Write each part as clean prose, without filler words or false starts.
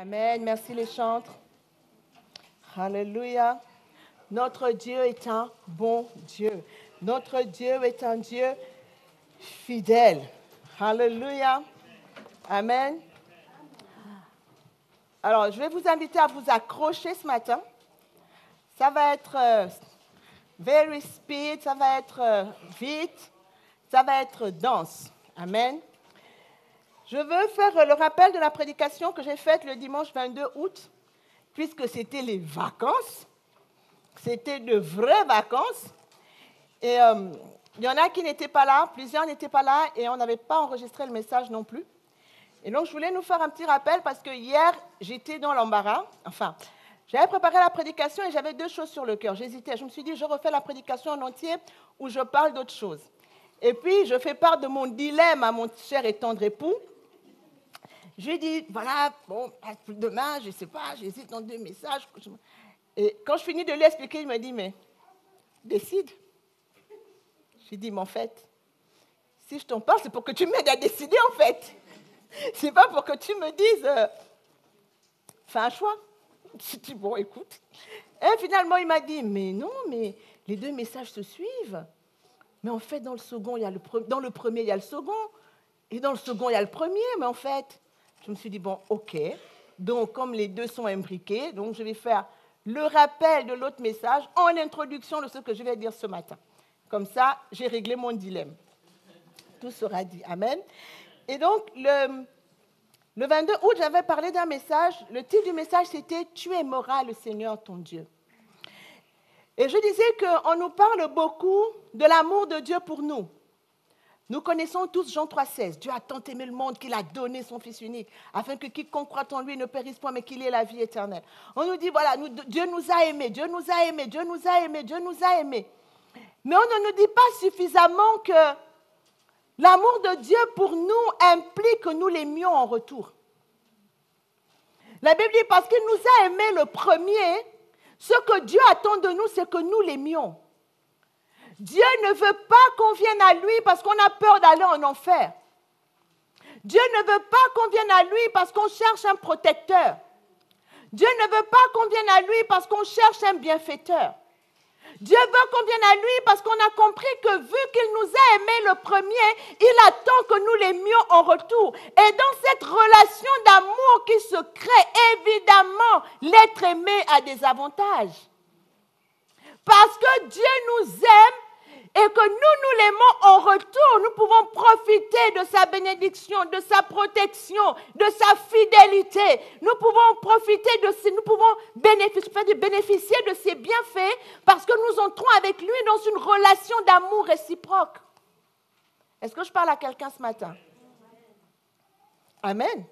Amen. Merci les chantres. Alléluia. Notre Dieu est un bon Dieu. Notre Dieu est un Dieu fidèle. Alléluia. Amen. Alors, je vais vous inviter à vous accrocher ce matin. Ça va être very speed, ça va être vite, ça va être dense. Amen. Je veux faire le rappel de la prédication que j'ai faite le dimanche 22 août, puisque c'était les vacances. C'était de vraies vacances. Et il y en a qui n'étaient pas là, plusieurs n'étaient pas là, et on n'avait pas enregistré le message non plus. Et donc, je voulais nous faire un petit rappel, parce que hier, j'étais dans l'embarras. Enfin, j'avais préparé la prédication et j'avais deux choses sur le cœur. J'hésitais. Je me suis dit, je refais la prédication en entier ou je parle d'autre chose. Et puis, je fais part de mon dilemme à mon cher et tendre époux. Je lui ai dit, voilà, bon, demain, je ne sais pas, j'hésite dans deux messages. Et quand je finis de lui expliquer, il me dit, mais décide. Je lui ai dit, mais en fait, si je t'en parle, c'est pour que tu m'aides à décider, en fait. C'est pas pour que tu me dises, fais un choix. Je dis, bon, écoute. Et finalement, il m'a dit, mais non, mais les deux messages se suivent. Mais en fait, dans le premier, il y a le second. Et dans le second, il y a le premier. Mais en fait, je me suis dit, bon, ok. Donc, comme les deux sont imbriqués, donc je vais faire le rappel de l'autre message en introduction de ce que je vais dire ce matin. Comme ça, j'ai réglé mon dilemme. Tout sera dit. Amen. Et donc, le 22 août, j'avais parlé d'un message. Le titre du message, c'était « Tu aimeras le Seigneur ton Dieu ». Et je disais qu'on nous parle beaucoup de l'amour de Dieu pour nous. Nous connaissons tous Jean 3,16. Dieu a tant aimé le monde qu'il a donné son Fils unique, afin que quiconque croit en lui ne périsse point, mais qu'il ait la vie éternelle. On nous dit, voilà, Dieu nous a aimés, Dieu nous a aimés, Dieu nous a aimés, Dieu nous a aimés. Mais on ne nous dit pas suffisamment que l'amour de Dieu pour nous implique que nous l'aimions en retour. La Bible dit, parce qu'il nous a aimés le premier, ce que Dieu attend de nous, c'est que nous l'aimions. Dieu ne veut pas qu'on vienne à lui parce qu'on a peur d'aller en enfer. Dieu ne veut pas qu'on vienne à lui parce qu'on cherche un protecteur. Dieu ne veut pas qu'on vienne à lui parce qu'on cherche un bienfaiteur. Dieu veut qu'on vienne à lui parce qu'on a compris que vu qu'il nous a aimés le premier, il attend que nous l'aimions en retour. Et dans cette relation d'amour qui se crée, évidemment, l'être aimé a des avantages. Parce que Dieu nous aime et que nous l'aimons en retour, nous pouvons profiter de sa bénédiction, de sa protection, de sa fidélité. Nous pouvons profiter nous pouvons bénéficier de ses bienfaits parce que nous entrons avec lui dans une relation d'amour réciproque. Est-ce que je parle à quelqu'un ce matin? Amen.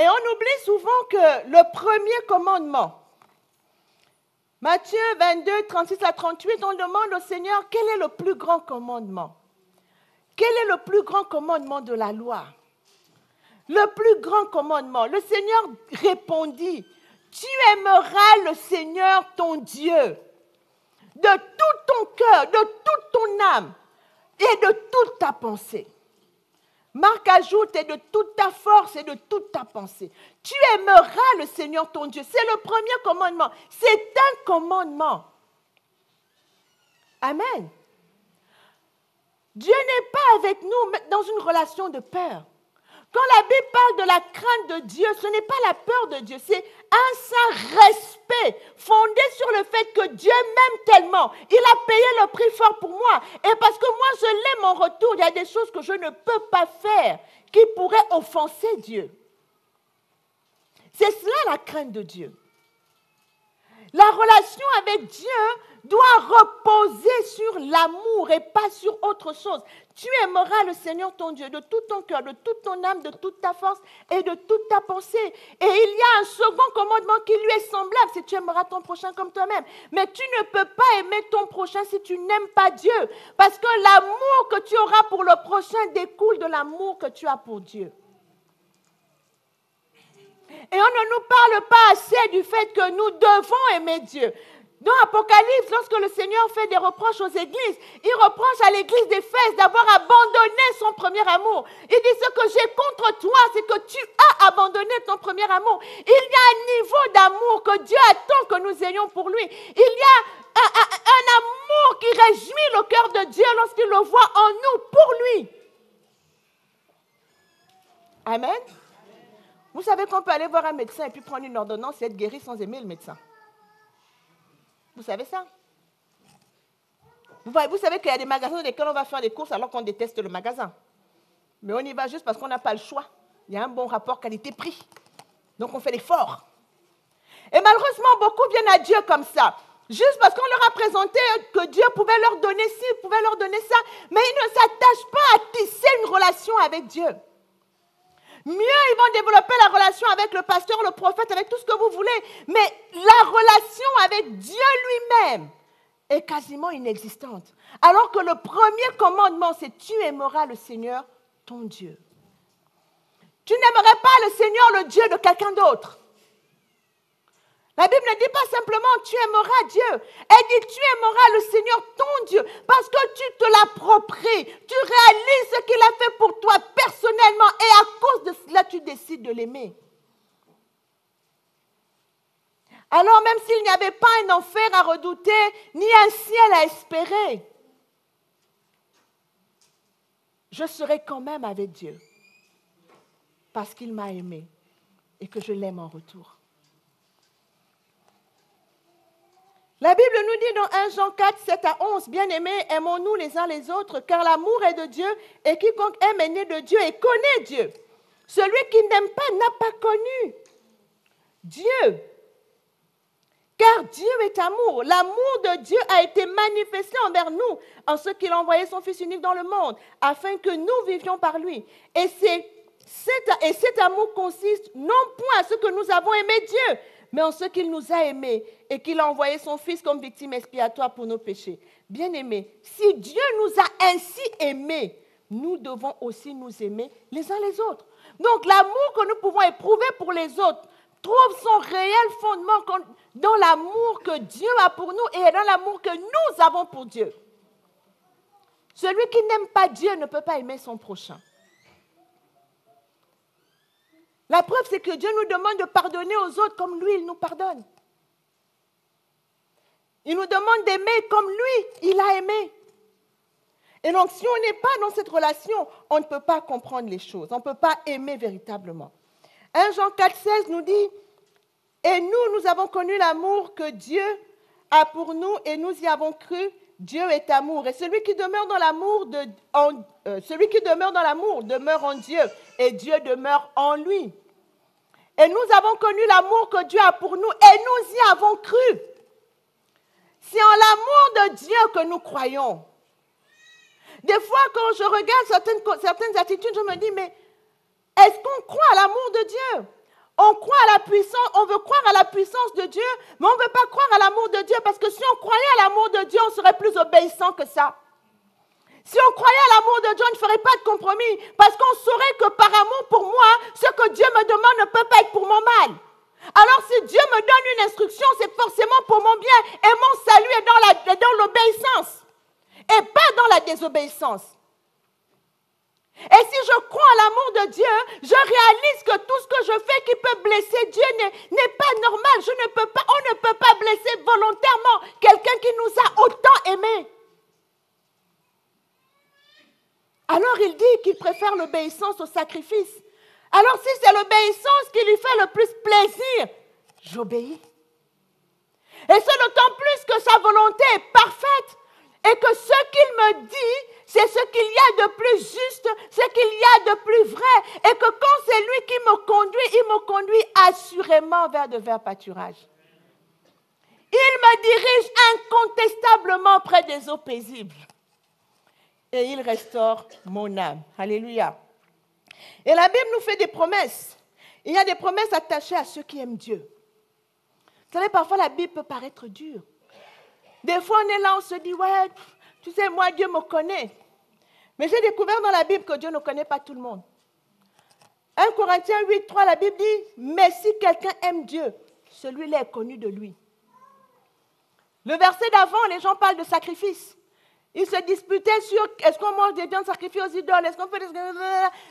Et on oublie souvent que le premier commandement, Matthieu 22, 36 à 38, on demande au Seigneur, quel est le plus grand commandement? Quel est le plus grand commandement de la loi? Le plus grand commandement. Le Seigneur répondit, tu aimeras le Seigneur ton Dieu de tout ton cœur, de toute ton âme et de toute ta pensée. Marc ajoute, et de toute ta force et de toute ta pensée. Tu aimeras le Seigneur ton Dieu. C'est le premier commandement. C'est un commandement. Amen. Dieu n'est pas avec nous dans une relation de peur. Quand la Bible parle de la crainte de Dieu, ce n'est pas la peur de Dieu, c'est un saint respect fondé sur le fait que Dieu m'aime tellement. Il a payé le prix fort pour moi. Et parce que moi, je l'aime en retour, il y a des choses que je ne peux pas faire qui pourraient offenser Dieu. C'est cela la crainte de Dieu. La relation avec Dieu doit reposer sur l'amour et pas sur autre chose. Tu aimeras le Seigneur ton Dieu de tout ton cœur, de toute ton âme, de toute ta force et de toute ta pensée. Et il y a un second commandement qui lui est semblable, c'est tu aimeras ton prochain comme toi-même. Mais tu ne peux pas aimer ton prochain si tu n'aimes pas Dieu. Parce que l'amour que tu auras pour le prochain découle de l'amour que tu as pour Dieu. Et on ne nous parle pas assez du fait que nous devons aimer Dieu. Dans Apocalypse, lorsque le Seigneur fait des reproches aux églises, il reproche à l'église d'Éphèse d'avoir abandonné son premier amour. Il dit, ce que j'ai contre toi, c'est que tu as abandonné ton premier amour. Il y a un niveau d'amour que Dieu attend que nous ayons pour lui. Il y a un amour qui réjouit le cœur de Dieu lorsqu'il le voit en nous, pour lui. Amen. Vous savez qu'on peut aller voir un médecin et puis prendre une ordonnance et être guéri sans aimer le médecin. Vous savez ça? Vous savez qu'il y a des magasins dans lesquels on va faire des courses alors qu'on déteste le magasin. Mais on y va juste parce qu'on n'a pas le choix. Il y a un bon rapport qualité-prix. Donc on fait l'effort. Et malheureusement, beaucoup viennent à Dieu comme ça. Juste parce qu'on leur a présenté que Dieu pouvait leur donner ci, pouvait leur donner ça. Mais ils ne s'attachent pas à tisser une relation avec Dieu. Mieux, ils vont développer la relation avec le pasteur, le prophète, avec tout ce que vous voulez. Mais la relation avec Dieu lui-même est quasiment inexistante. Alors que le premier commandement, c'est « Tu aimeras le Seigneur, ton Dieu ». Tu n'aimerais pas le Seigneur, le Dieu de quelqu'un d'autre. La Bible ne dit pas simplement « Tu aimeras Dieu ». Elle dit « Tu aimeras le Seigneur, ton Dieu ». Parce que tu te l'appropries. Tu réalises ce qu'il a fait pour toi personnellement. Et à cause de cela, tu décides de l'aimer. Alors même s'il n'y avait pas un enfer à redouter, ni un ciel à espérer, je serai quand même avec Dieu. Parce qu'il m'a aimé et que je l'aime en retour. La Bible nous dit dans 1 Jean 4, 7 à 11, « Bien-aimés, aimons-nous les uns les autres, car l'amour est de Dieu, et quiconque aime est né de Dieu et connaît Dieu. Celui qui n'aime pas n'a pas connu Dieu, car Dieu est amour. L'amour de Dieu a été manifesté envers nous, en ce qu'il a envoyé son Fils unique dans le monde, afin que nous vivions par lui. Et cet amour consiste non point à ce que nous avons aimé Dieu, mais en ce qu'il nous a aimés et qu'il a envoyé son Fils comme victime expiatoire pour nos péchés. Bien-aimés, si Dieu nous a ainsi aimés, nous devons aussi nous aimer les uns les autres. Donc l'amour que nous pouvons éprouver pour les autres trouve son réel fondement dans l'amour que Dieu a pour nous et dans l'amour que nous avons pour Dieu. Celui qui n'aime pas Dieu ne peut pas aimer son prochain. La preuve, c'est que Dieu nous demande de pardonner aux autres comme lui, il nous pardonne. Il nous demande d'aimer comme lui, il a aimé. Et donc, si on n'est pas dans cette relation, on ne peut pas comprendre les choses. On ne peut pas aimer véritablement. 1 Jean 4, 16 nous dit, « Et nous avons connu l'amour que Dieu a pour nous et nous y avons cru. Dieu est amour. Et celui qui demeure dans l'amour demeure en Dieu et Dieu demeure en lui. Et nous avons connu l'amour que Dieu a pour nous et nous y avons cru. » C'est en l'amour de Dieu que nous croyons. Des fois, quand je regarde certaines attitudes, je me dis, mais est-ce qu'on croit à l'amour de Dieu? On croit à la puissance, on veut croire à la puissance de Dieu, mais on ne veut pas croire à l'amour de Dieu parce que si on croyait à l'amour de Dieu, on serait plus obéissant que ça. Si on croyait à l'amour de Dieu, on ne ferait pas de compromis parce qu'on saurait que par amour pour moi, ce que Dieu me demande ne peut pas être pour mon mal. Alors si Dieu me donne une instruction, c'est forcément pour mon bien et mon salut est dans l'obéissance et pas dans la désobéissance. Et si je crois à l'amour de Dieu, je réalise que tout ce que je fais qui peut blesser Dieu n'est pas normal. On ne peut pas blesser volontairement quelqu'un qui nous a autant aimés. Alors il dit qu'il préfère l'obéissance au sacrifice. Alors si c'est l'obéissance qui lui fait le plus plaisir, j'obéis. Et c'est d'autant plus que sa volonté est parfaite et que ce qu'il me dit, c'est ce qu'il y a de plus juste, ce qu'il y a de plus vrai. Et que quand c'est lui qui me conduit, il me conduit assurément vers de verts pâturages. Il me dirige incontestablement près des eaux paisibles. Et il restaure mon âme. Alléluia. Et la Bible nous fait des promesses. Il y a des promesses attachées à ceux qui aiment Dieu. Vous savez, parfois la Bible peut paraître dure. Des fois, on est là, on se dit, ouais, tu sais, moi, Dieu me connaît. Mais j'ai découvert dans la Bible que Dieu ne connaît pas tout le monde. 1 Corinthiens 8, 3, la Bible dit, mais si quelqu'un aime Dieu, celui-là est connu de lui. Le verset d'avant, les gens parlent de sacrifice. Ils se disputaient sur est-ce qu'on mange des viandes sacrifiées aux idoles, est-ce qu'on fait des...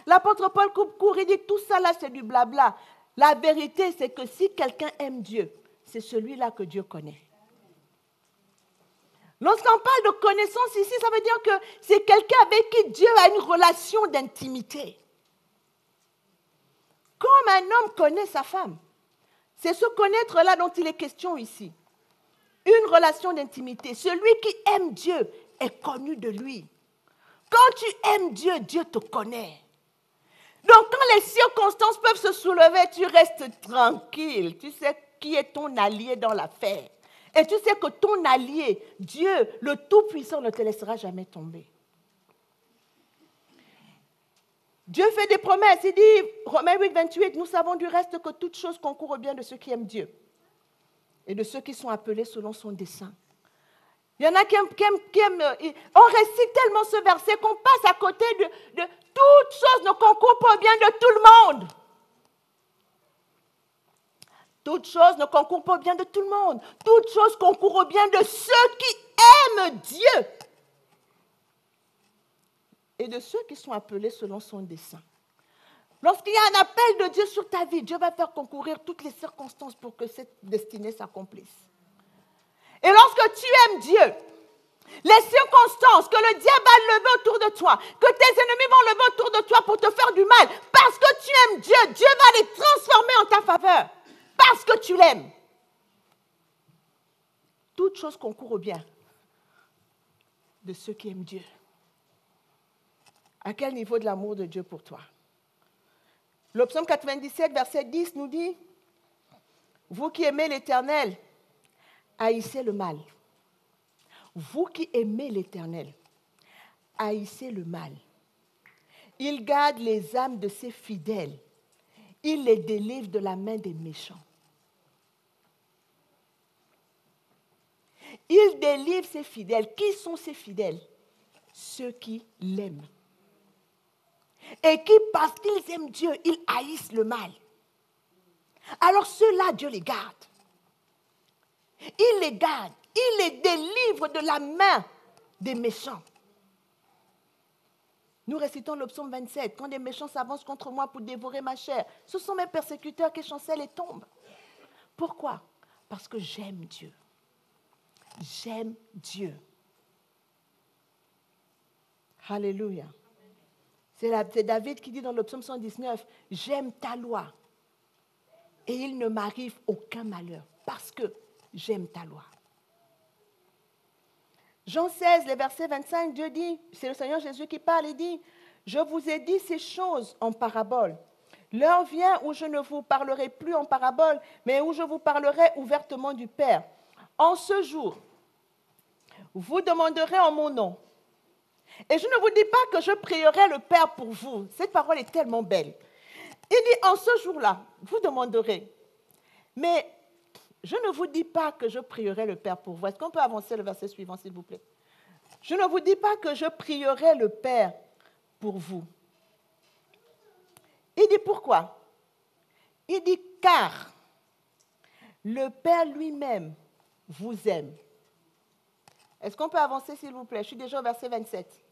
L'apôtre Paul coupe court, il dit tout ça là c'est du blabla. La vérité c'est que si quelqu'un aime Dieu, c'est celui-là que Dieu connaît. Lorsqu'on parle de connaissance ici, ça veut dire que c'est quelqu'un avec qui Dieu a une relation d'intimité. Comme un homme connaît sa femme. C'est ce connaître-là dont il est question ici. Une relation d'intimité. Celui qui aime Dieu est connu de lui. Quand tu aimes Dieu, Dieu te connaît. Donc quand les circonstances peuvent se soulever, tu restes tranquille. Tu sais qui est ton allié dans l'affaire. Et tu sais que ton allié, Dieu, le Tout-Puissant, ne te laissera jamais tomber. Dieu fait des promesses. Il dit, Romains 8, 28, nous savons du reste que toute chose concourt au bien de ceux qui aiment Dieu et de ceux qui sont appelés selon son dessein. Il y en a qui aiment, on récite tellement ce verset qu'on passe à côté de toute chose ne concourt pas au bien de tout le monde. Toute chose ne concourt pas au bien de tout le monde. Toute chose concourt au bien de ceux qui aiment Dieu et de ceux qui sont appelés selon son dessein. Lorsqu'il y a un appel de Dieu sur ta vie, Dieu va faire concourir toutes les circonstances pour que cette destinée s'accomplisse. Et lorsque tu aimes Dieu, les circonstances que le diable va lever autour de toi, que tes ennemis vont lever autour de toi pour te faire du mal, parce que tu aimes Dieu, Dieu va les transformer en ta faveur, parce que tu l'aimes. Toute chose concourt au bien de ceux qui aiment Dieu. À quel niveau de l'amour de Dieu pour toi? Le psaume 97, verset 10 nous dit, « Vous qui aimez l'Éternel, haïssez le mal. Vous qui aimez l'Éternel, haïssez le mal. Il garde les âmes de ses fidèles. Il les délivre de la main des méchants. » Il délivre ses fidèles. Qui sont ses fidèles? Ceux qui l'aiment. Et qui, parce qu'ils aiment Dieu, ils haïssent le mal. Alors ceux-là, Dieu les garde. Il les garde. Il les délivre de la main des méchants. Nous récitons le psaume 27. Quand des méchants s'avancent contre moi pour dévorer ma chair, ce sont mes persécuteurs qui chancellent et tombent. Pourquoi? Parce que j'aime Dieu. J'aime Dieu. Alléluia. C'est David qui dit dans le psaume 119, « J'aime ta loi et il ne m'arrive aucun malheur parce que j'aime ta loi. » Jean 16, le verset 25, Dieu dit, c'est le Seigneur Jésus qui parle, il dit, « Je vous ai dit ces choses en parabole. L'heure vient où je ne vous parlerai plus en parabole, mais où je vous parlerai ouvertement du Père. En ce jour, vous demanderez en mon nom. Et je ne vous dis pas que je prierai le Père pour vous. » Cette parole est tellement belle. Il dit, en ce jour-là, vous demanderez. Mais je ne vous dis pas que je prierai le Père pour vous. Est-ce qu'on peut avancer le verset suivant, s'il vous plaît? Je ne vous dis pas que je prierai le Père pour vous. Il dit pourquoi? Il dit car le Père lui-même vous aime. Est-ce qu'on peut avancer, s'il vous plaît? Je suis déjà au verset 27.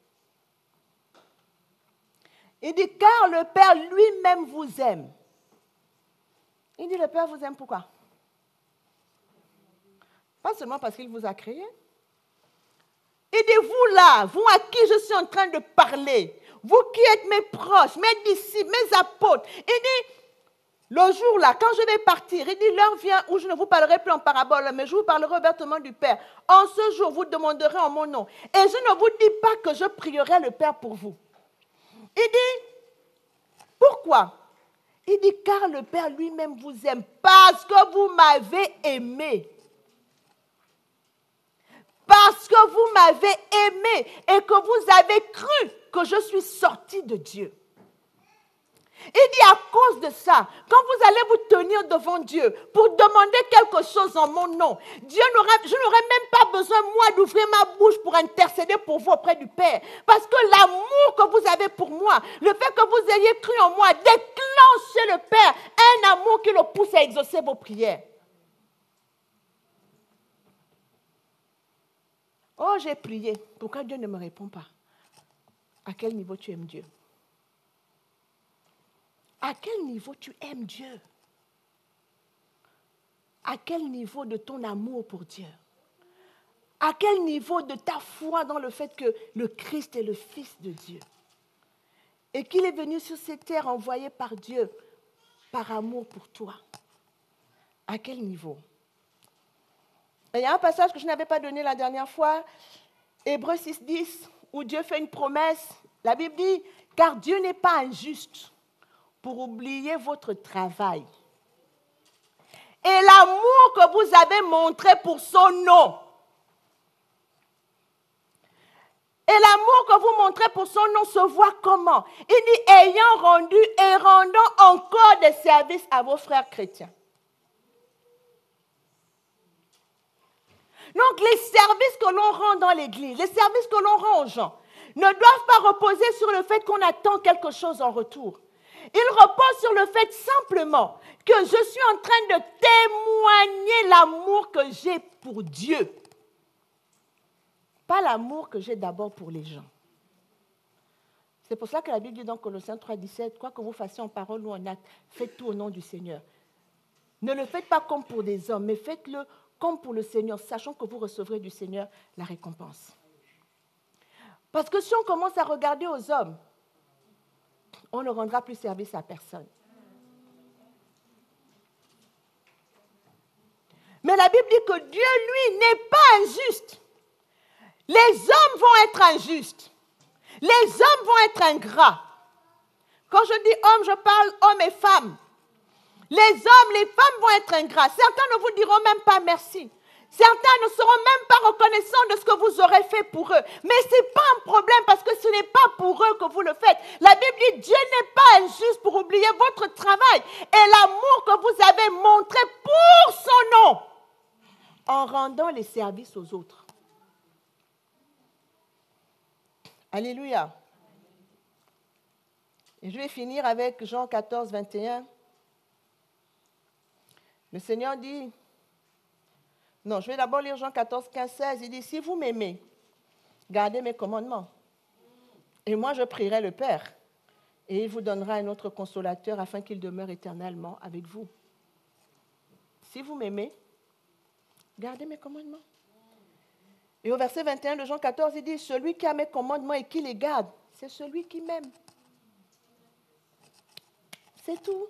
Il dit, car le Père lui-même vous aime. Il dit, le Père vous aime pourquoi? Pas seulement parce qu'il vous a créé. Il dit, vous là, vous à qui je suis en train de parler, vous qui êtes mes proches, mes disciples, mes apôtres. Il dit, le jour là, quand je vais partir, il dit, l'heure vient où je ne vous parlerai plus en parabole, mais je vous parlerai ouvertement du Père. En ce jour, vous demanderez en mon nom. Et je ne vous dis pas que je prierai le Père pour vous. Il dit, pourquoi? Il dit, car le Père lui-même vous aime, parce que vous m'avez aimé. Parce que vous m'avez aimé et que vous avez cru que je suis sorti de Dieu. Il dit à cause de ça, quand vous allez vous tenir devant Dieu pour demander quelque chose en mon nom, je n'aurai même pas besoin, moi, d'ouvrir ma bouche pour intercéder pour vous auprès du Père. Parce que l'amour que vous avez pour moi, le fait que vous ayez cru en moi, déclenche chez le Père un amour qui le pousse à exaucer vos prières. Oh, j'ai prié. Pourquoi Dieu ne me répond pas? À quel niveau tu aimes Dieu? À quel niveau tu aimes Dieu? À quel niveau de ton amour pour Dieu? À quel niveau de ta foi dans le fait que le Christ est le Fils de Dieu? Et qu'il est venu sur cette terre envoyé par Dieu, par amour pour toi. À quel niveau? Et il y a un passage que je n'avais pas donné la dernière fois, Hébreux 6:10, où Dieu fait une promesse. La Bible dit, car Dieu n'est pas injuste pour oublier votre travail et l'amour que vous avez montré pour son nom. Et l'amour que vous montrez pour son nom se voit comment? Il dit, ayant rendu et rendant encore des services à vos frères chrétiens. Donc, les services que l'on rend dans l'église, les services que l'on rend aux gens, ne doivent pas reposer sur le fait qu'on attend quelque chose en retour. Ils reposent sur le fait simplement que je suis en train de témoigner l'amour que j'ai pour Dieu. Pas l'amour que j'ai d'abord pour les gens. C'est pour ça que la Bible dit dans Colossiens 3:17, quoi que vous fassiez en parole ou en acte, faites tout au nom du Seigneur. Ne le faites pas comme pour des hommes, mais faites-le comme pour le Seigneur, sachant que vous recevrez du Seigneur la récompense. Parce que si on commence à regarder aux hommes, on ne rendra plus service à personne. Mais la Bible dit que Dieu, lui, n'est pas injuste. Les hommes vont être injustes. Les hommes vont être ingrats. Quand je dis hommes, je parle hommes et femmes. Les hommes, les femmes vont être ingrats. Certains ne vous diront même pas merci. Certains ne seront même pas reconnaissants de ce que vous aurez fait pour eux. Mais ce n'est pas un problème parce que ce n'est pas pour eux que vous le faites. La Bible dit, Dieu n'est pas injuste pour oublier votre travail et l'amour que vous avez montré pour son nom en rendant les services aux autres. Alléluia. Et je vais finir avec Jean 14, 21. Le Seigneur dit, non, je vais d'abord lire Jean 14, 15, 16. Il dit, si vous m'aimez, gardez mes commandements. Et moi, je prierai le Père. Et il vous donnera un autre consolateur afin qu'il demeure éternellement avec vous. Si vous m'aimez, gardez mes commandements. Et au verset 21 de Jean 14, il dit, celui qui a mes commandements et qui les garde, c'est celui qui m'aime. C'est tout.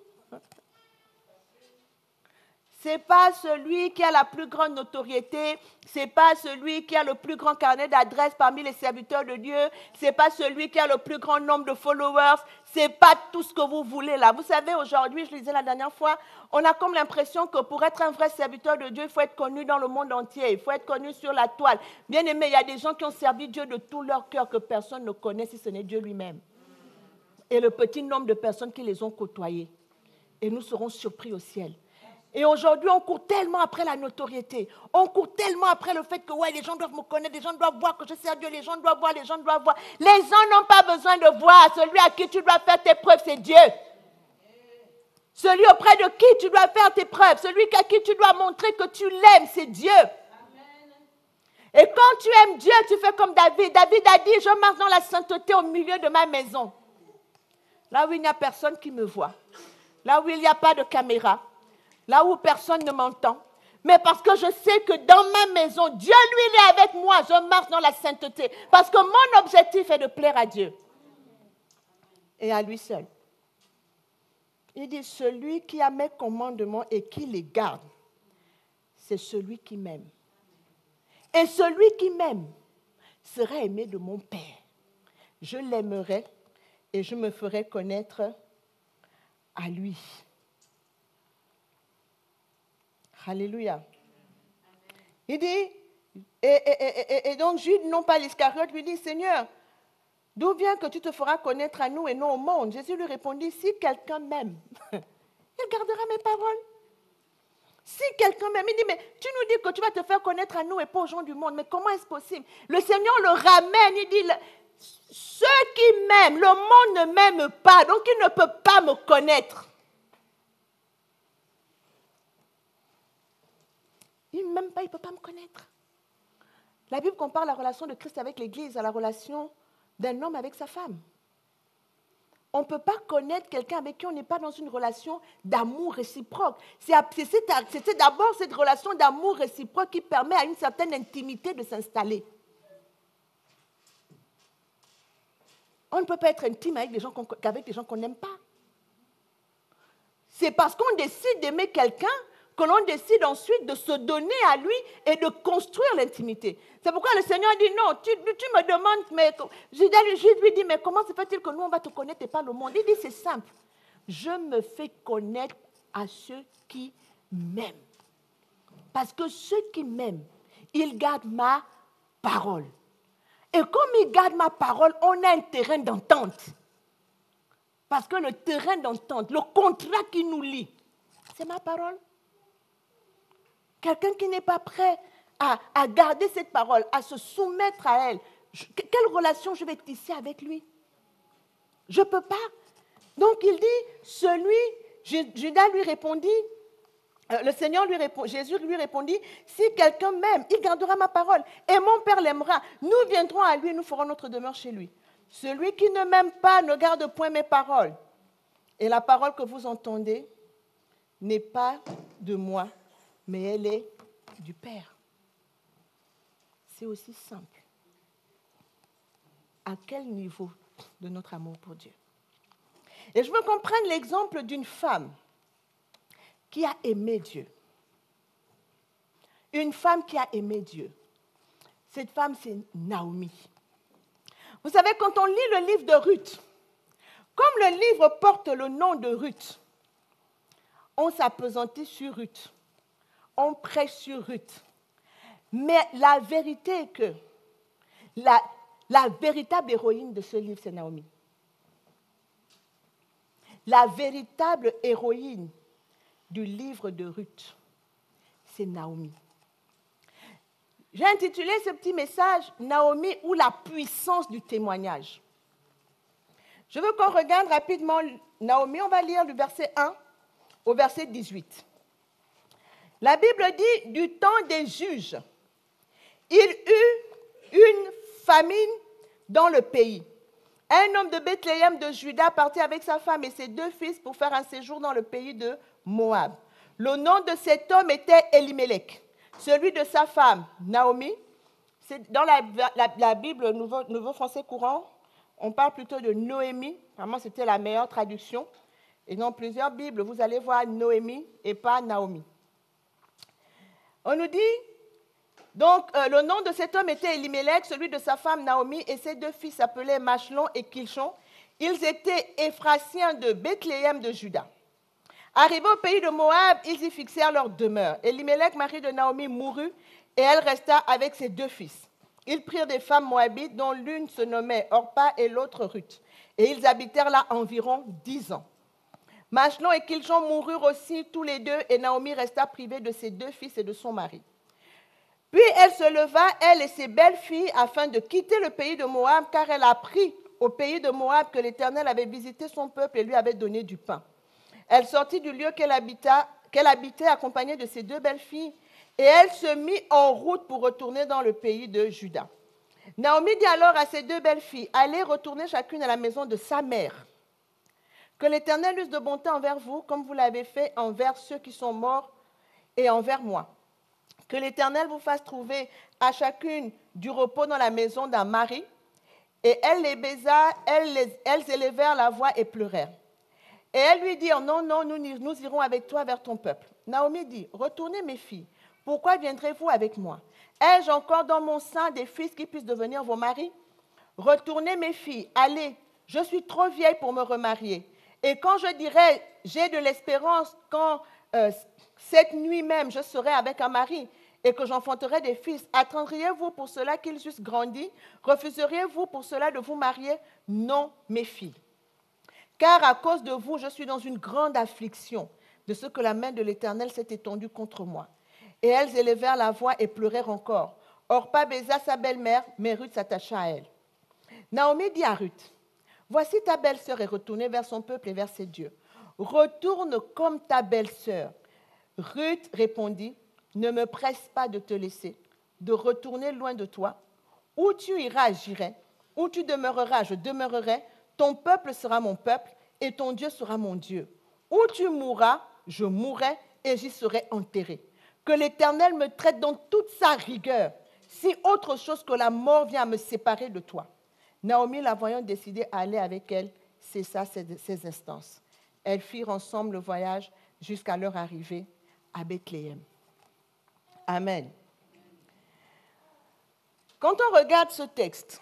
Ce n'est pas celui qui a la plus grande notoriété, ce n'est pas celui qui a le plus grand carnet d'adresses parmi les serviteurs de Dieu, ce n'est pas celui qui a le plus grand nombre de followers, ce n'est pas tout ce que vous voulez là. Vous savez, aujourd'hui, je le disais la dernière fois, on a comme l'impression que pour être un vrai serviteur de Dieu, il faut être connu dans le monde entier, il faut être connu sur la toile. Bien aimé, il y a des gens qui ont servi Dieu de tout leur cœur que personne ne connaît si ce n'est Dieu lui-même. Et le petit nombre de personnes qui les ont côtoyés. Et nous serons surpris au ciel. Et aujourd'hui, on court tellement après la notoriété. On court tellement après le fait que ouais, les gens doivent me connaître, les gens doivent voir que je sers Dieu, les gens doivent voir, les gens doivent voir. Les gens n'ont pas besoin de voir. Celui à qui tu dois faire tes preuves, c'est Dieu. Celui auprès de qui tu dois faire tes preuves, celui à qui tu dois montrer que tu l'aimes, c'est Dieu. Et quand tu aimes Dieu, tu fais comme David. David a dit, je marche dans la sainteté au milieu de ma maison. Là où il n'y a personne qui me voit. Là où il n'y a pas de caméra. Là où personne ne m'entend. Mais parce que je sais que dans ma maison, Dieu, lui, il est avec moi. Je marche dans la sainteté. Parce que mon objectif est de plaire à Dieu. Et à lui seul. Il dit, celui qui a mes commandements et qui les garde, c'est celui qui m'aime. Et celui qui m'aime sera aimé de mon Père. Je l'aimerai et je me ferai connaître à lui. Alléluia. Il dit, et donc Jude, non pas l'Iscariote, lui dit, Seigneur, d'où vient que tu te feras connaître à nous et non au monde? Jésus lui répondit, si quelqu'un m'aime, il gardera mes paroles. Si quelqu'un m'aime, il dit, mais tu nous dis que tu vas te faire connaître à nous et pas aux gens du monde, mais comment est-ce possible? Le Seigneur le ramène, il dit, ceux qui m'aiment, le monde ne m'aime pas, donc il ne peut pas me connaître. Il ne m'aime pas, il ne peut pas me connaître. La Bible compare la relation de Christ avec l'Église à la relation d'un homme avec sa femme. On ne peut pas connaître quelqu'un avec qui on n'est pas dans une relation d'amour réciproque. C'est d'abord cette relation d'amour réciproque qui permet à une certaine intimité de s'installer. On ne peut pas être intime avec des gens qu'on n'aime pas. C'est parce qu'on décide d'aimer quelqu'un que l'on décide ensuite de se donner à lui et de construire l'intimité. C'est pourquoi le Seigneur dit non, tu me demandes, mais je lui dis, mais comment se fait-il que nous on va te connaître et pas le monde? Il dit, c'est simple, je me fais connaître à ceux qui m'aiment. Parce que ceux qui m'aiment, ils gardent ma parole. Et comme ils gardent ma parole, on a un terrain d'entente. Parce que le terrain d'entente, le contrat qui nous lie, c'est ma parole. Quelqu'un qui n'est pas prêt à garder cette parole, à se soumettre à elle, quelle relation je vais tisser avec lui? Je ne peux pas. Donc il dit, Judas lui répondit, Jésus lui répondit, si quelqu'un m'aime, il gardera ma parole. Et mon Père l'aimera. Nous viendrons à lui et nous ferons notre demeure chez lui. Celui qui ne m'aime pas ne garde point mes paroles. Et la parole que vous entendez n'est pas de moi, mais elle est du Père. C'est aussi simple. À quel niveau de notre amour pour Dieu? Et je veux qu'on prenne l'exemple d'une femme qui a aimé Dieu. Une femme qui a aimé Dieu. Cette femme, c'est Naomi. Vous savez, quand on lit le livre de Ruth, comme le livre porte le nom de Ruth, on s'appesantit sur Ruth. On prêche sur Ruth. Mais la vérité est que la véritable héroïne de ce livre, c'est Naomi. La véritable héroïne du livre de Ruth, c'est Naomi. J'ai intitulé ce petit message « Naomi ou la puissance du témoignage ». Je veux qu'on regarde rapidement Naomi. On va lire du verset 1 au verset 18. La Bible dit, du temps des juges, il eut une famine dans le pays. Un homme de Bethléem de Juda partit avec sa femme et ses 2 fils pour faire un séjour dans le pays de Moab. Le nom de cet homme était Elimelech, celui de sa femme Naomi. C'est dans la Bible Nouveau Français courant, on parle plutôt de Noémie. Vraiment, c'était la meilleure traduction. Et dans plusieurs Bibles, vous allez voir Noémie et pas Naomi. On nous dit, donc, le nom de cet homme était Elimelech, celui de sa femme Naomi, et ses 2 fils s'appelaient Machlon et Kilchon. Ils étaient Éphrasiens de Bethléem de Juda. Arrivés au pays de Moab, ils y fixèrent leur demeure. Elimelech, mari de Naomi, mourut, et elle resta avec ses 2 fils. Ils prirent des femmes moabites, dont l'une se nommait Orpa et l'autre Ruth. Et ils habitèrent là environ 10 ans. Machlon et Kilchon moururent aussi tous les 2, et Naomi resta privée de ses 2 fils et de son mari. Puis elle se leva, elle et ses belles filles, afin de quitter le pays de Moab, car elle apprit au pays de Moab que l'Éternel avait visité son peuple et lui avait donné du pain. Elle sortit du lieu qu'elle habitait accompagnée de ses 2 belles filles, et elle se mit en route pour retourner dans le pays de Juda. Naomi dit alors à ses 2 belles filles, allez retourner chacune à la maison de sa mère. Que l'Éternel use de bonté envers vous, comme vous l'avez fait envers ceux qui sont morts et envers moi. Que l'Éternel vous fasse trouver à chacune du repos dans la maison d'un mari. Et elle les baisa, elles élevèrent la voix et pleurèrent. Et elles lui dirent, non, nous irons avec toi vers ton peuple. Naomi dit, retournez mes filles, pourquoi viendrez-vous avec moi? Ai-je encore dans mon sein des fils qui puissent devenir vos maris? Retournez mes filles, allez, je suis trop vieille pour me remarier. Et quand je dirai, j'ai de l'espérance, quand cette nuit même je serai avec un mari et que j'enfanterai des fils, attendriez-vous pour cela qu'ils eussent grandi? Refuseriez-vous pour cela de vous marier? Non, mes filles. Car à cause de vous, je suis dans une grande affliction de ce que la main de l'Éternel s'est étendue contre moi. Et elles élevèrent la voix et pleurèrent encore. Orpa baisa sa belle-mère, mais Ruth s'attacha à elle. Naomi dit à Ruth, voici ta belle-sœur est retournée vers son peuple et vers ses dieux. Retourne comme ta belle-sœur. Ruth répondit, ne me presse pas de te laisser. de retourner loin de toi. Où tu iras, j'irai. Où tu demeureras, je demeurerai. Ton peuple sera mon peuple et ton Dieu sera mon Dieu. Où tu mourras, je mourrai et j'y serai enterré. Que l'Éternel me traite dans toute sa rigueur, si autre chose que la mort vient à me séparer de toi. Naomi, la voyant décider à aller avec elle, cessa ses instances. Elles firent ensemble le voyage jusqu'à leur arrivée à Bethléem. Amen. Quand on regarde ce texte,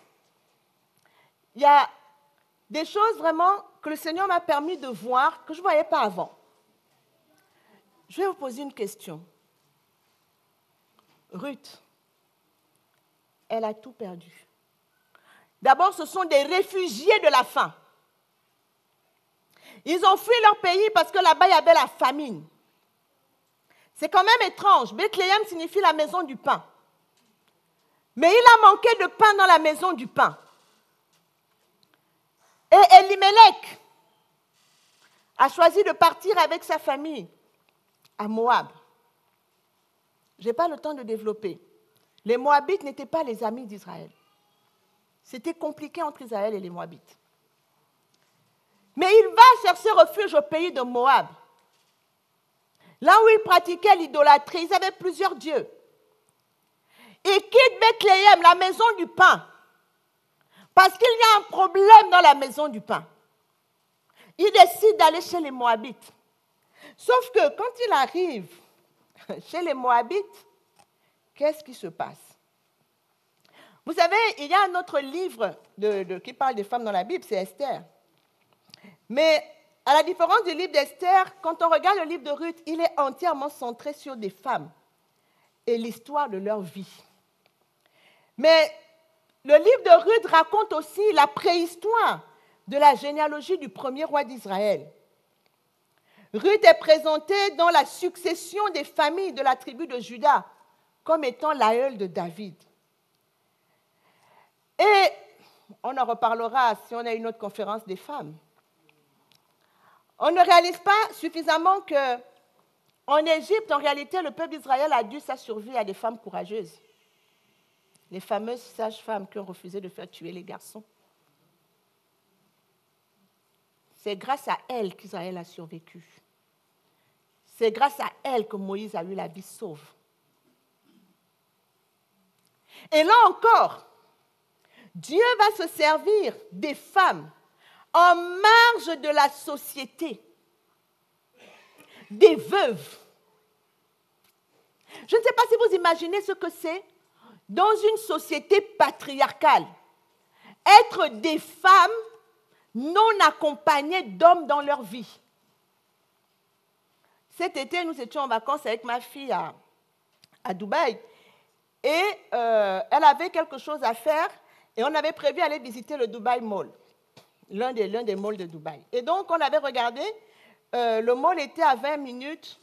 il y a des choses vraiment que le Seigneur m'a permis de voir que je ne voyais pas avant. Je vais vous poser une question. Ruth, elle a tout perdu. D'abord, ce sont des réfugiés de la faim. Ils ont fui leur pays parce que là-bas, il y avait la famine. C'est quand même étrange. Bethléem signifie la maison du pain. Mais il a manqué de pain dans la maison du pain. Et Elimelech a choisi de partir avec sa famille à Moab. Je n'ai pas le temps de développer. Les Moabites n'étaient pas les amis d'Israël. C'était compliqué entre Israël et les Moabites. Mais il va chercher refuge au pays de Moab. Là où ils pratiquaient l'idolâtrie, ils avaient plusieurs dieux. Il quitte Bethléem, la maison du pain, parce qu'il y a un problème dans la maison du pain. Il décide d'aller chez les Moabites. Sauf que quand il arrive chez les Moabites, qu'est-ce qui se passe? Vous savez, il y a un autre livre qui parle des femmes dans la Bible, c'est Esther. Mais à la différence du livre d'Esther, quand on regarde le livre de Ruth, il est entièrement centré sur des femmes et l'histoire de leur vie. Mais le livre de Ruth raconte aussi la préhistoire de la généalogie du premier roi d'Israël. Ruth est présentée dans la succession des familles de la tribu de Juda comme étant l'aïeul de David. Et on en reparlera si on a une autre conférence des femmes. On ne réalise pas suffisamment qu'en Égypte, en réalité, le peuple d'Israël a dû sa survie à des femmes courageuses. Les fameuses sages-femmes qui ont refusé de faire tuer les garçons. C'est grâce à elles qu'Israël a survécu. C'est grâce à elles que Moïse a eu la vie sauve. Et là encore, Dieu va se servir des femmes en marge de la société, des veuves. Je ne sais pas si vous imaginez ce que c'est dans une société patriarcale, être des femmes non accompagnées d'hommes dans leur vie. Cet été, nous étions en vacances avec ma fille à Dubaï et elle avait quelque chose à faire et on avait prévu d'aller visiter le Dubai Mall, l'un des malls de Dubaï. Et donc, on avait regardé, le mall était à 20 minutes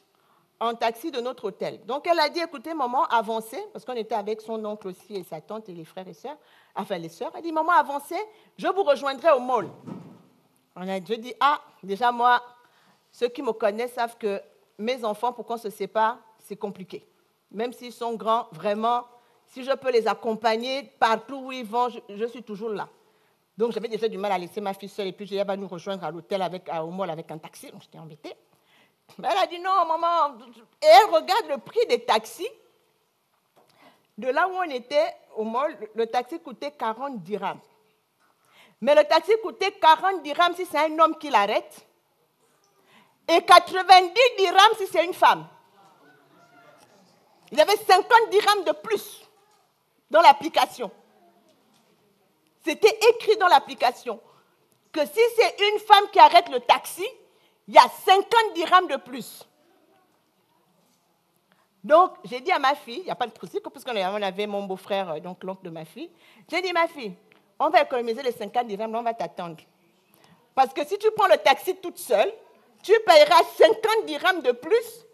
en taxi de notre hôtel. Donc, elle a dit, écoutez, maman, avancez, parce qu'on était avec son oncle aussi et sa tante et les frères et sœurs, enfin les sœurs. Elle a dit, maman, avancez, je vous rejoindrai au mall. Je dis, déjà moi, ceux qui me connaissent savent que mes enfants, pour qu'on se sépare, c'est compliqué. Même s'ils sont grands, vraiment, si je peux les accompagner partout où ils vont, je suis toujours là. Donc, j'avais déjà du mal à laisser ma fille seule et puis elle va nous rejoindre à l'hôtel, au mall avec un taxi. Donc, j'étais embêtée. Mais elle a dit non, maman. Et elle regarde le prix des taxis. De là où on était, au mall, le taxi coûtait 40 dirhams. Mais le taxi coûtait 40 dirhams si c'est un homme qui l'arrête. Et 90 dirhams si c'est une femme. Il y avait 50 dirhams de plus dans l'application. C'était écrit dans l'application que si c'est une femme qui arrête le taxi, il y a 50 dirhams de plus. Donc, j'ai dit à ma fille, il n'y a pas de souci, puisqu'on avait mon beau-frère, donc l'oncle de ma fille, j'ai dit, ma fille, on va économiser les 50 dirhams, on va t'attendre. Parce que si tu prends le taxi toute seule, tu payeras 50 dirhams de plus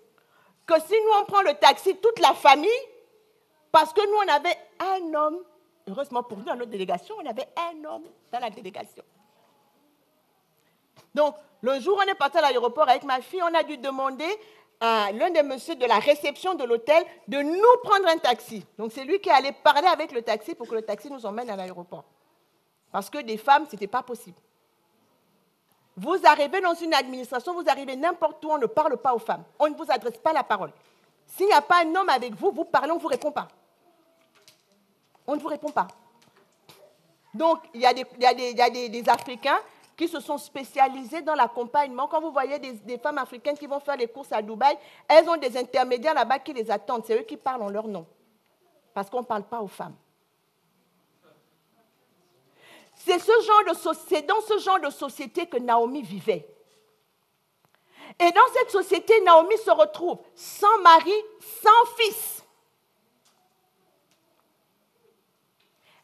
que si nous, on prend le taxi toute la famille, parce que nous, on avait un homme, heureusement pour nous, dans notre délégation, on avait un homme dans la délégation. Donc, le jour où on est parti à l'aéroport avec ma fille, on a dû demander à l'un des messieurs de la réception de l'hôtel de nous prendre un taxi. Donc c'est lui qui allait parler avec le taxi pour que le taxi nous emmène à l'aéroport. Parce que des femmes, ce n'était pas possible. Vous arrivez dans une administration, vous arrivez n'importe où, on ne parle pas aux femmes. On ne vous adresse pas la parole. S'il n'y a pas un homme avec vous, vous parlez, on ne vous répond pas. On ne vous répond pas. Donc, il y a des Africains qui se sont spécialisés dans l'accompagnement. Quand vous voyez des femmes africaines qui vont faire les courses à Dubaï, elles ont des intermédiaires là-bas qui les attendent. C'est eux qui parlent en leur nom. Parce qu'on ne parle pas aux femmes. C'est dans ce genre de société que Naomi vivait. Et dans cette société, Naomi se retrouve sans mari, sans fils.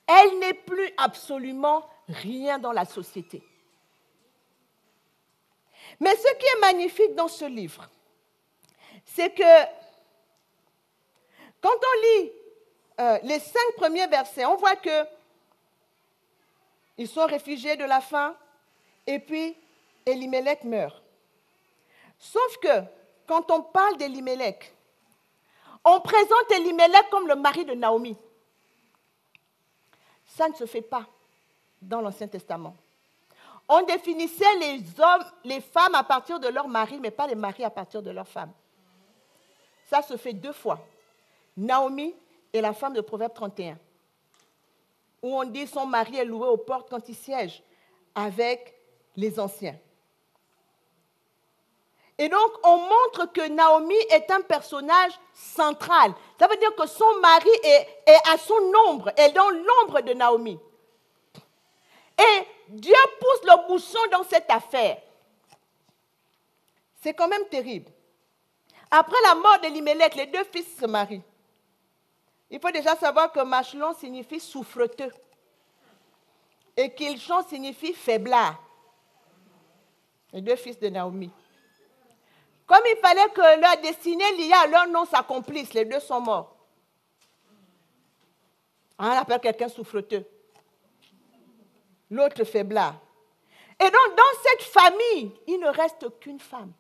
Elle n'est plus absolument rien dans la société. Mais ce qui est magnifique dans ce livre, c'est que quand on lit les 5 premiers versets, on voit que ils sont réfugiés de la faim et puis Elimelech meurt. Sauf que quand on parle d'Elimelech, on présente Elimelech comme le mari de Naomi. Ça ne se fait pas dans l'Ancien Testament. On définissait les hommes, les femmes à partir de leur mari, mais pas les maris à partir de leurs femmes. Ça se fait 2 fois. Naomi est la femme de Proverbe 31, où on dit son mari est loué aux portes quand il siège avec les anciens. Et donc, on montre que Naomi est un personnage central. Ça veut dire que son mari est à son ombre, est dans l'ombre de Naomi. Et Dieu pousse le bouchon dans cette affaire. C'est quand même terrible. Après la mort d'Elimelech, les 2 fils se marient. Il faut déjà savoir que Machlon signifie souffreteux et Kilchon signifie faiblard. Les 2 fils de Naomi. Comme il fallait que leur destinée liée à leur nom s'accomplisse, les 2 sont morts. On appelle quelqu'un souffreteux. L'autre faiblard. Et donc, dans cette famille, il ne reste qu'une femme.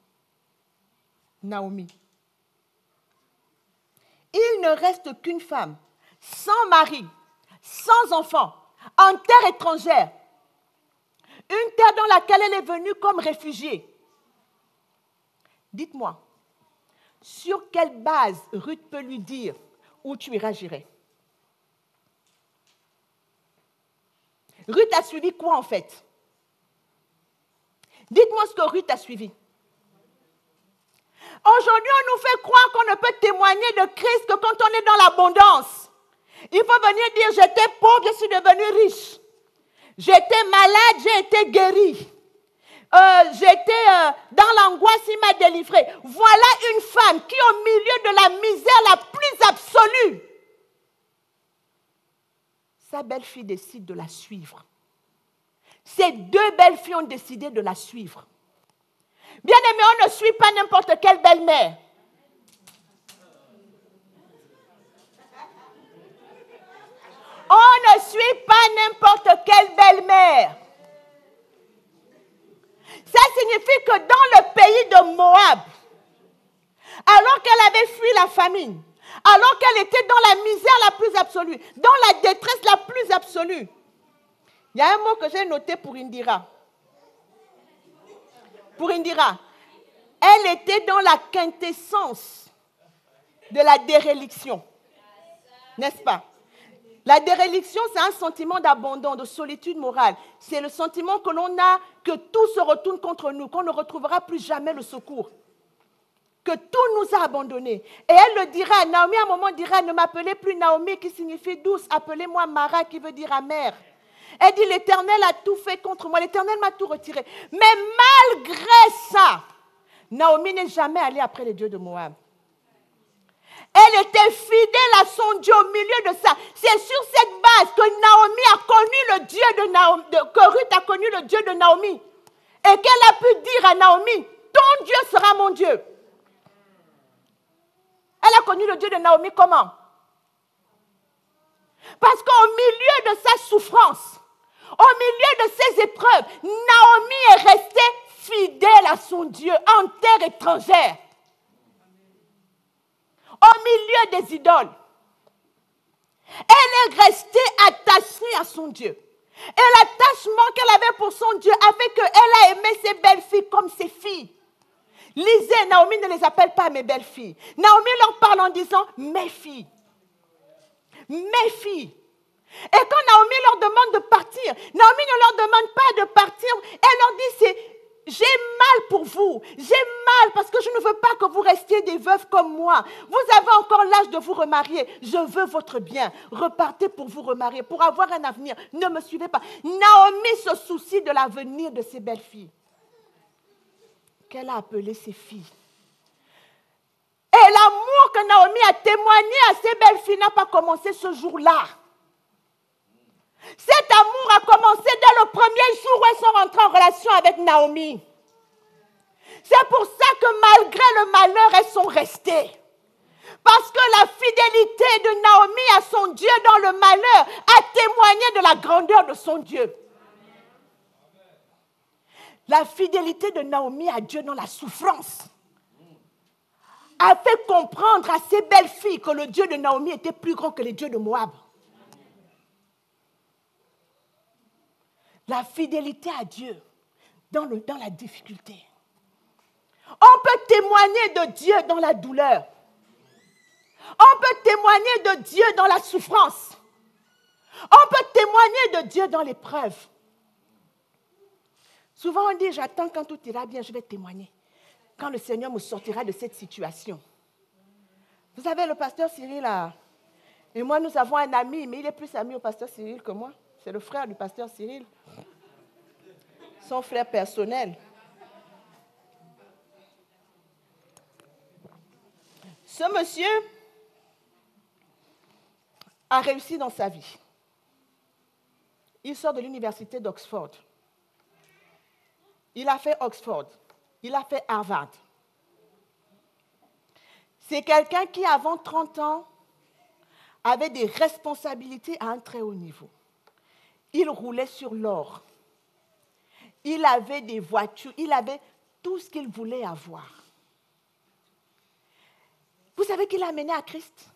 Naomi. Il ne reste qu'une femme, sans mari, sans enfant, en terre étrangère. Une terre dans laquelle elle est venue comme réfugiée. Dites-moi, sur quelle base Ruth peut lui dire où tu iras, j'irai? Ruth a suivi quoi en fait? Dites-moi ce que Ruth a suivi. Aujourd'hui, on nous fait croire qu'on ne peut témoigner de Christ que quand on est dans l'abondance. Il faut venir dire, j'étais pauvre, je suis devenu riche. J'étais malade, j'ai été guéri. J'étais dans l'angoisse, il m'a délivré. Voilà une femme qui, au milieu de la misère la plus absolue, sa belle-fille décide de la suivre. Ces 2 belles-filles ont décidé de la suivre. Bien aimé, on ne suit pas n'importe quelle belle-mère. On ne suit pas n'importe quelle belle-mère. Ça signifie que dans le pays de Moab, alors qu'elle avait fui la famine, alors qu'elle était dans la misère la plus absolue, dans la détresse la plus absolue, il y a un mot que j'ai noté pour Indira. Pour Indira, elle était dans la quintessence de la déréliction. N'est-ce pas? La déréliction, c'est un sentiment d'abandon, de solitude morale. C'est le sentiment que l'on a que tout se retourne contre nous, qu'on ne retrouvera plus jamais le secours. Que tout nous a abandonnés. Et elle le dira, Naomi à un moment dira, ne m'appelez plus Naomi qui signifie douce, appelez-moi Mara qui veut dire amère. Elle dit, l'Éternel a tout fait contre moi, l'Éternel m'a tout retiré. Mais malgré ça, Naomi n'est jamais allée après les dieux de Moab. Elle était fidèle à son Dieu au milieu de ça. C'est sur cette base que Naomi a connu le Dieu de Naomi, que Ruth a connu le Dieu de Naomi. Et qu'elle a pu dire à Naomi, ton Dieu sera mon Dieu. Elle a connu le Dieu de Naomi comment? Parce qu'au milieu de sa souffrance, au milieu de ses épreuves, Naomi est restée fidèle à son Dieu en terre étrangère. au milieu des idoles. Elle est restée attachée à son Dieu. Et l'attachement qu'elle avait pour son Dieu a fait qu'elle a aimé ses belles-filles comme ses filles. Lisez, Naomi ne les appelle pas mes belles-filles. Naomi leur parle en disant mes filles. Mes filles. Et quand Naomi leur demande de partir, Naomi ne leur demande pas de partir. Elle leur dit, j'ai mal pour vous. J'ai mal parce que je ne veux pas que vous restiez des veuves comme moi. Vous avez encore l'âge de vous remarier. Je veux votre bien. Repartez pour vous remarier, pour avoir un avenir. Ne me suivez pas. Naomi se soucie de l'avenir de ses belles-filles, qu'elle a appelées ses filles. Et l'amour que Naomi a témoigné à ses belles-filles n'a pas commencé ce jour-là. Cet amour a commencé dès le premier jour où elles sont rentrées en relation avec Naomi. C'est pour ça que malgré le malheur, elles sont restées. Parce que la fidélité de Naomi à son Dieu dans le malheur a témoigné de la grandeur de son Dieu. La fidélité de Naomi à Dieu dans la souffrance a fait comprendre à ses belles-filles que le Dieu de Naomi était plus grand que les dieux de Moab. La fidélité à Dieu dans la difficulté. On peut témoigner de Dieu dans la douleur. On peut témoigner de Dieu dans la souffrance. On peut témoigner de Dieu dans l'épreuve. Souvent on dit, j'attends quand tout ira bien, je vais témoigner. Quand le Seigneur me sortira de cette situation. Vous savez, le pasteur Cyril et moi, nous avons un ami, mais il est plus ami au pasteur Cyril que moi. C'est le frère du pasteur Cyril. Son frère personnel. Ce monsieur a réussi dans sa vie. Il sort de l'université d'Oxford. Il a fait Oxford. Il a fait Harvard. C'est quelqu'un qui, avant 30 ans, avait des responsabilités à un très haut niveau. Il roulait sur l'or. Il avait des voitures. Il avait tout ce qu'il voulait avoir. Vous savez qui l'a amené à Christ?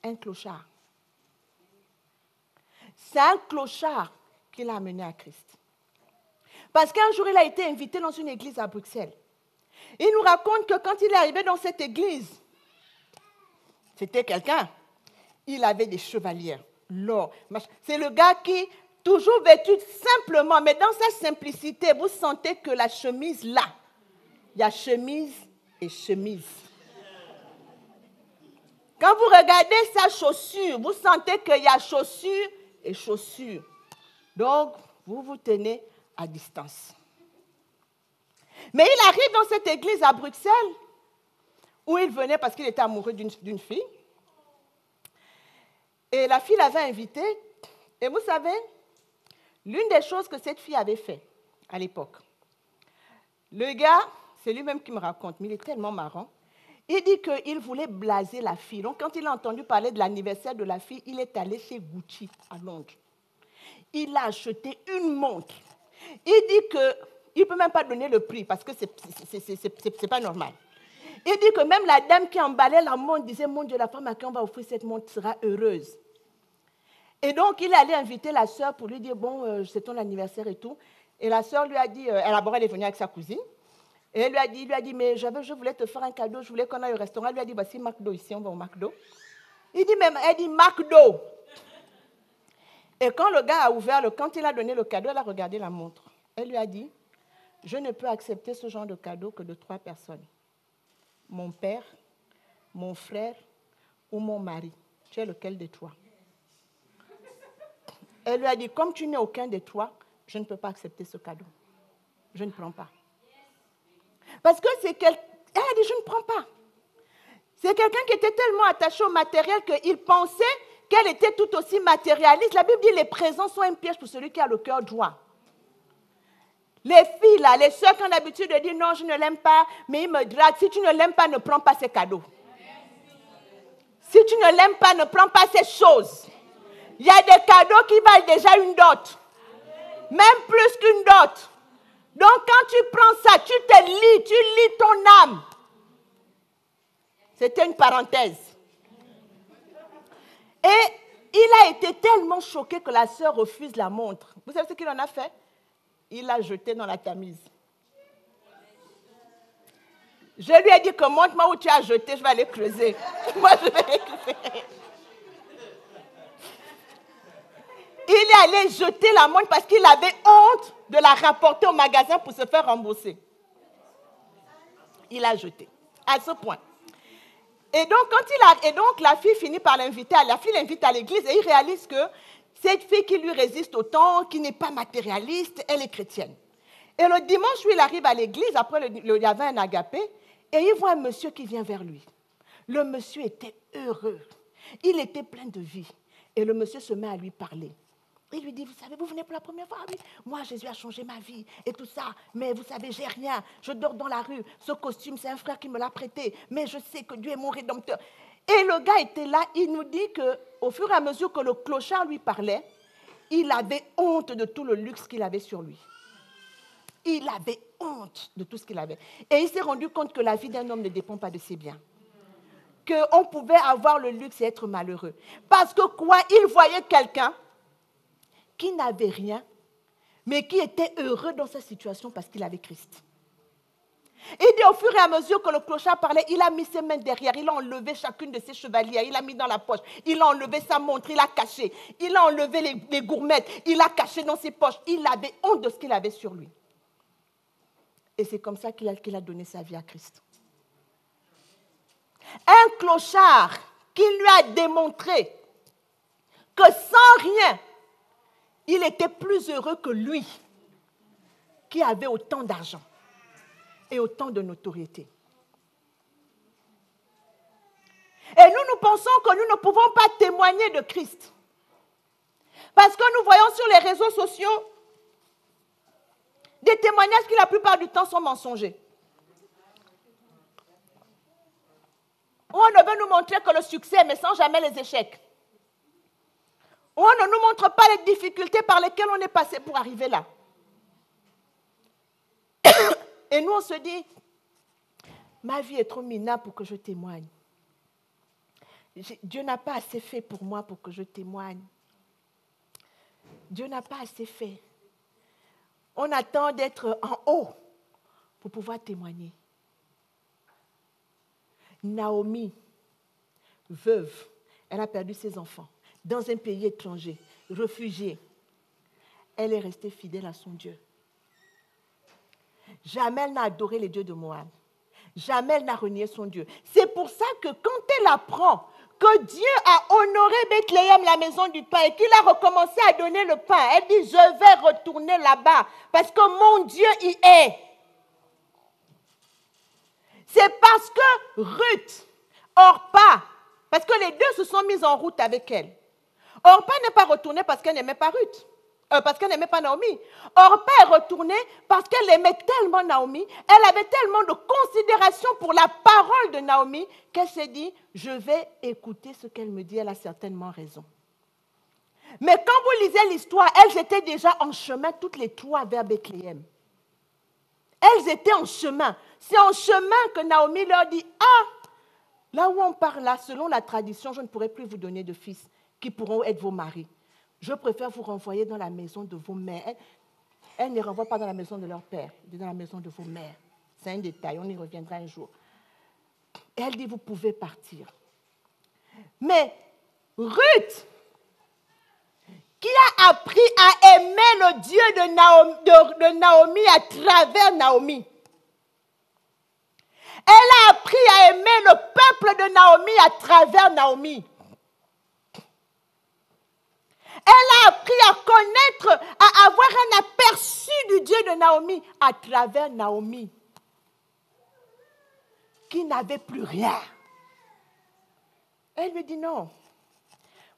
Un clochard. C'est un clochard qui l'a amené à Christ. Parce qu'un jour, il a été invité dans une église à Bruxelles. Il nous raconte que quand il est arrivé dans cette église, c'était quelqu'un. Il avait des chevalières, l'or. C'est le gars qui, toujours vêtu simplement, mais dans sa simplicité, vous sentez que la chemise là, il y a chemise et chemise. Quand vous regardez sa chaussure, vous sentez qu'il y a chaussure et chaussure. Donc, vous vous tenez à distance. Mais il arrive dans cette église à Bruxelles, où il venait parce qu'il était amoureux d'une fille. Et la fille l'avait invité. Et vous savez, l'une des choses que cette fille avait fait à l'époque, le gars, c'est lui-même qui me raconte, mais il est tellement marrant, il dit qu'il voulait blaser la fille. Donc, quand il a entendu parler de l'anniversaire de la fille, il est allé chez Gucci à Londres. Il a acheté une montre. Il dit qu'il ne peut même pas donner le prix parce que c'est pas normal. Il dit que même la dame qui emballait la montre disait, mon Dieu, la femme à qui on va offrir cette montre sera heureuse. Et donc, il est allé inviter la sœur pour lui dire, bon, c'est ton anniversaire et tout. Et la sœur lui a dit, elle est venue avec sa cousine. Et elle lui a dit, mais je voulais te faire un cadeau, je voulais qu'on aille au restaurant. Elle lui a dit, voici McDo ici, on va au McDo. Elle dit, McDo. Et quand le gars a ouvert, quand il a donné le cadeau, elle a regardé la montre. Elle lui a dit, je ne peux accepter ce genre de cadeau que de 3 personnes. Mon père, mon frère ou mon mari. Tu es lequel de toi? Elle lui a dit, comme tu n'es aucun de toi, je ne peux pas accepter ce cadeau. Je ne prends pas. Parce que c'est quelqu'un, elle a dit, je ne prends pas. C'est quelqu'un qui était tellement attaché au matériel qu'il pensait qu'elle était tout aussi matérialiste. La Bible dit, les présents sont un piège pour celui qui a le cœur droit. Les filles, là, les sœurs qui ont l'habitude de dire, non, je ne l'aime pas, mais il me drague. Si tu ne l'aimes pas, ne prends pas ses cadeaux. Si tu ne l'aimes pas, ne prends pas ses choses. Il y a des cadeaux qui valent déjà une dot. Même plus qu'une dot. Donc, quand tu prends ça, tu te lis, tu lis ton âme. C'était une parenthèse. Et il a été tellement choqué que la sœur refuse la montre. Vous savez ce qu'il en a fait? Il l'a jetée dans la Tamise. Je lui ai dit que montre-moi où tu as jeté, je vais aller creuser. Moi, je vais récupérer. Il est allé jeter la montre parce qu'il avait honte de la rapporter au magasin pour se faire rembourser. Il a jeté. À ce point. Et donc, la fille finit par l'inviter. La fille l'invite à l'église et il réalise que cette fille qui lui résiste autant, qui n'est pas matérialiste, elle est chrétienne. Et le dimanche où il arrive à l'église, après il y avait un agapé, et il voit un monsieur qui vient vers lui. Le monsieur était heureux. Il était plein de vie. Et le monsieur se met à lui parler. Il lui dit, vous savez, vous venez pour la première fois? Oui, moi, Jésus a changé ma vie et tout ça. Mais vous savez, j'ai rien. Je dors dans la rue. Ce costume, c'est un frère qui me l'a prêté. Mais je sais que Dieu est mon rédempteur. Et le gars était là. Il nous dit qu'au fur et à mesure que le clochard lui parlait, il avait honte de tout le luxe qu'il avait sur lui. Il avait honte de tout ce qu'il avait. Et il s'est rendu compte que la vie d'un homme ne dépend pas de ses biens. Qu'on pouvait avoir le luxe et être malheureux. Parce que quoi? Il voyait quelqu'un qui n'avait rien, mais qui était heureux dans sa situation parce qu'il avait Christ. Il dit au fur et à mesure que le clochard parlait, il a mis ses mains derrière, il a enlevé chacune de ses chevalières, il a mis dans la poche, il a enlevé sa montre, il a caché, il a enlevé les gourmettes, il a caché dans ses poches. Il avait honte de ce qu'il avait sur lui. Et c'est comme ça qu'il a donné sa vie à Christ. Un clochard qui lui a démontré que sans rien, il était plus heureux que lui, qui avait autant d'argent et autant de notoriété. Et nous pensons que nous ne pouvons pas témoigner de Christ. Parce que nous voyons sur les réseaux sociaux des témoignages qui la plupart du temps sont mensongers. On ne veut nous montrer que le succès, mais sans jamais les échecs. On ne nous montre pas les difficultés par lesquelles on est passé pour arriver là. Et nous, on se dit, ma vie est trop minable pour que je témoigne. Dieu n'a pas assez fait pour moi pour que je témoigne. Dieu n'a pas assez fait. On attend d'être en haut pour pouvoir témoigner. Naomi, veuve, elle a perdu ses enfants dans un pays étranger, réfugiée. Elle est restée fidèle à son Dieu. Jamais elle n'a adoré les dieux de Moab. Jamais elle n'a renié son Dieu. C'est pour ça que quand elle apprend que Dieu a honoré Bethléem, la maison du pain, et qu'il a recommencé à donner le pain, elle dit, je vais retourner là-bas parce que mon Dieu y est. C'est parce que Ruth, Orpa, parce que les deux se sont mis en route avec elle. Orpa n'est pas retournée parce qu'elle n'aimait pas Ruth. Parce qu'elle n'aimait pas Naomi. Orpa est retournée parce qu'elle aimait tellement Naomi, elle avait tellement de considération pour la parole de Naomi qu'elle s'est dit, je vais écouter ce qu'elle me dit, elle a certainement raison. Mais quand vous lisez l'histoire, elles étaient déjà en chemin, toutes les trois vers Bethléem. Elles étaient en chemin. C'est en chemin que Naomi leur dit, là où on part là, selon la tradition, je ne pourrai plus vous donner de fils qui pourront être vos maris. Je préfère vous renvoyer dans la maison de vos mères. Elle ne les renvoie pas dans la maison de leur père, mais dans la maison de vos mères. C'est un détail, on y reviendra un jour. Et elle dit, vous pouvez partir. Mais Ruth, qui a appris à aimer le Dieu de Naomi à travers Naomi, elle a appris à aimer le peuple de Naomi à travers Naomi. Elle a appris à connaître, à avoir un aperçu du Dieu de Naomi à travers Naomi, qui n'avait plus rien. Elle lui dit non,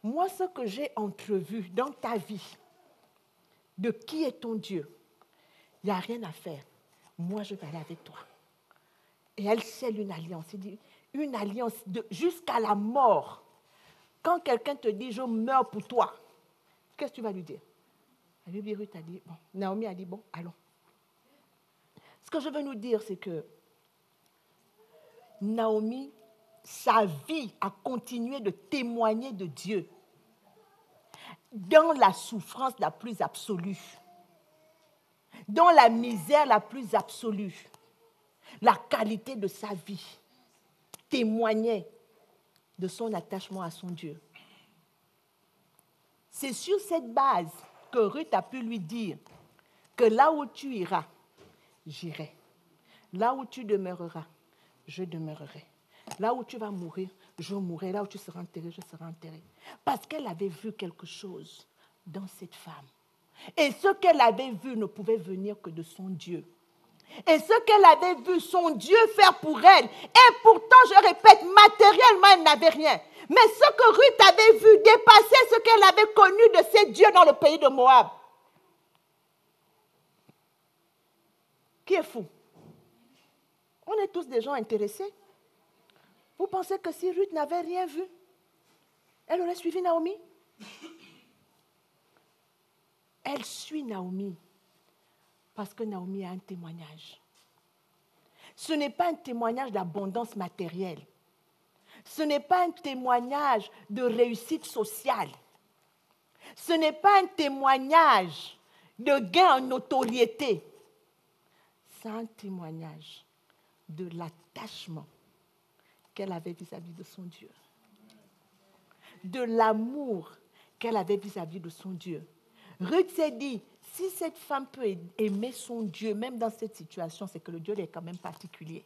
moi ce que j'ai entrevu dans ta vie, de qui est ton Dieu, il n'y a rien à faire. Moi je vais aller avec toi. Et elle scelle une alliance. Elle dit une alliance jusqu'à la mort. Quand quelqu'un te dit je meurs pour toi, qu'est-ce que tu vas lui dire? La Bible Ruth a dit, bon, Naomi a dit, bon, allons. Ce que je veux nous dire, c'est que Naomi sa vie a continué de témoigner de Dieu dans la souffrance la plus absolue, dans la misère la plus absolue. La qualité de sa vie témoignait de son attachement à son Dieu. C'est sur cette base que Ruth a pu lui dire que là où tu iras, j'irai. Là où tu demeureras, je demeurerai. Là où tu vas mourir, je mourrai. Là où tu seras enterré, je serai enterré. Parce qu'elle avait vu quelque chose dans cette femme. Et ce qu'elle avait vu ne pouvait venir que de son Dieu. Et ce qu'elle avait vu son Dieu faire pour elle, et pourtant, je répète, matériellement, elle n'avait rien. Mais ce que Ruth avait vu dépassait ce qu'elle avait connu de ses dieux dans le pays de Moab. Qui est fou? On est tous des gens intéressés. Vous pensez que si Ruth n'avait rien vu, elle aurait suivi Naomi? Elle suit Naomi parce que Naomi a un témoignage. Ce n'est pas un témoignage d'abondance matérielle. Ce n'est pas un témoignage de réussite sociale. Ce n'est pas un témoignage de gain en notoriété. C'est un témoignage de l'attachement qu'elle avait vis-à-vis de son Dieu. De l'amour qu'elle avait vis-à-vis de son Dieu. Ruth s'est dit, si cette femme peut aimer son Dieu, même dans cette situation, c'est que le Dieu est quand même particulier.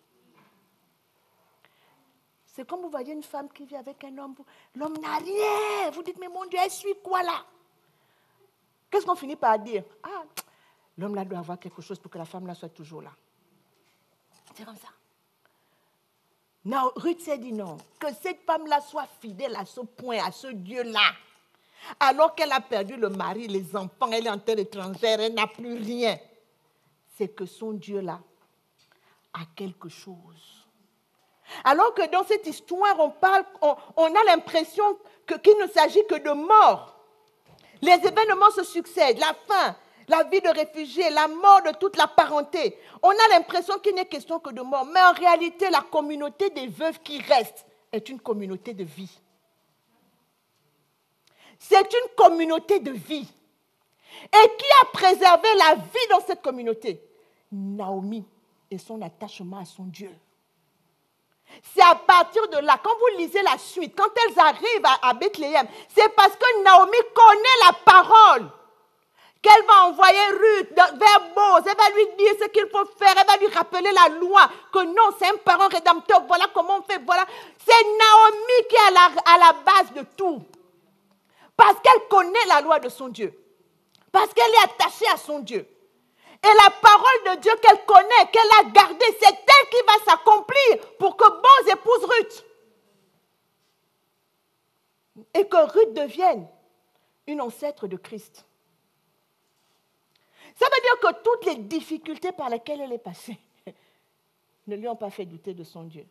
C'est comme vous voyez une femme qui vit avec un homme, l'homme n'a rien. Vous dites, mais mon Dieu, elle suit quoi là? Qu'est-ce qu'on finit par dire? Ah, l'homme là doit avoir quelque chose pour que la femme là soit toujours là. C'est comme ça. Non, Ruth s'est dit non, que cette femme-là soit fidèle à ce point, à ce Dieu-là. Alors qu'elle a perdu le mari, les enfants, elle est en terre étrangère, elle n'a plus rien. C'est que son Dieu-là a quelque chose. Alors que dans cette histoire, on a l'impression qu'il ne s'agit que de mort. Les événements se succèdent, la faim, la vie de réfugié, la mort de toute la parenté. On a l'impression qu'il n'est question que de mort. Mais en réalité, la communauté des veuves qui reste est une communauté de vie. C'est une communauté de vie. Et qui a préservé la vie dans cette communauté? Naomi et son attachement à son Dieu. C'est à partir de là, quand vous lisez la suite, quand elles arrivent à Bethléem, c'est parce que Naomi connaît la parole qu'elle va envoyer Ruth vers Boz. Elle va lui dire ce qu'il faut faire. Elle va lui rappeler la loi, que non, c'est un parent rédempteur. Voilà comment on fait. Voilà. C'est Naomi qui est à la base de tout. Parce qu'elle connaît la loi de son Dieu. Parce qu'elle est attachée à son Dieu. Et la parole de Dieu qu'elle connaît, qu'elle a gardée, c'est elle qui va s'accomplir pour que Boz épouse Ruth. Et que Ruth devienne une ancêtre de Christ. Ça veut dire que toutes les difficultés par lesquelles elle est passée ne lui ont pas fait douter de son Dieu.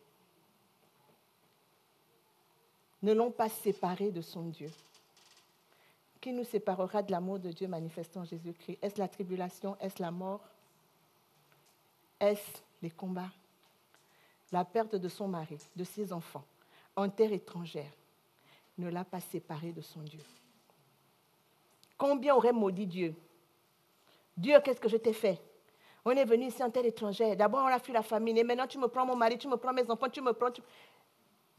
Ne l'ont pas séparée de son Dieu. Qui nous séparera de l'amour de Dieu manifesté en Jésus-Christ? Est-ce la tribulation? Est-ce la mort? Est-ce les combats? La perte de son mari, de ses enfants, en terre étrangère, ne l'a pas séparée de son Dieu. Combien aurait maudit Dieu? Dieu, qu'est-ce que je t'ai fait? On est venu ici en terre étrangère. D'abord, on a fui la famine. Et maintenant, tu me prends mon mari, tu me prends mes enfants, tu me prends...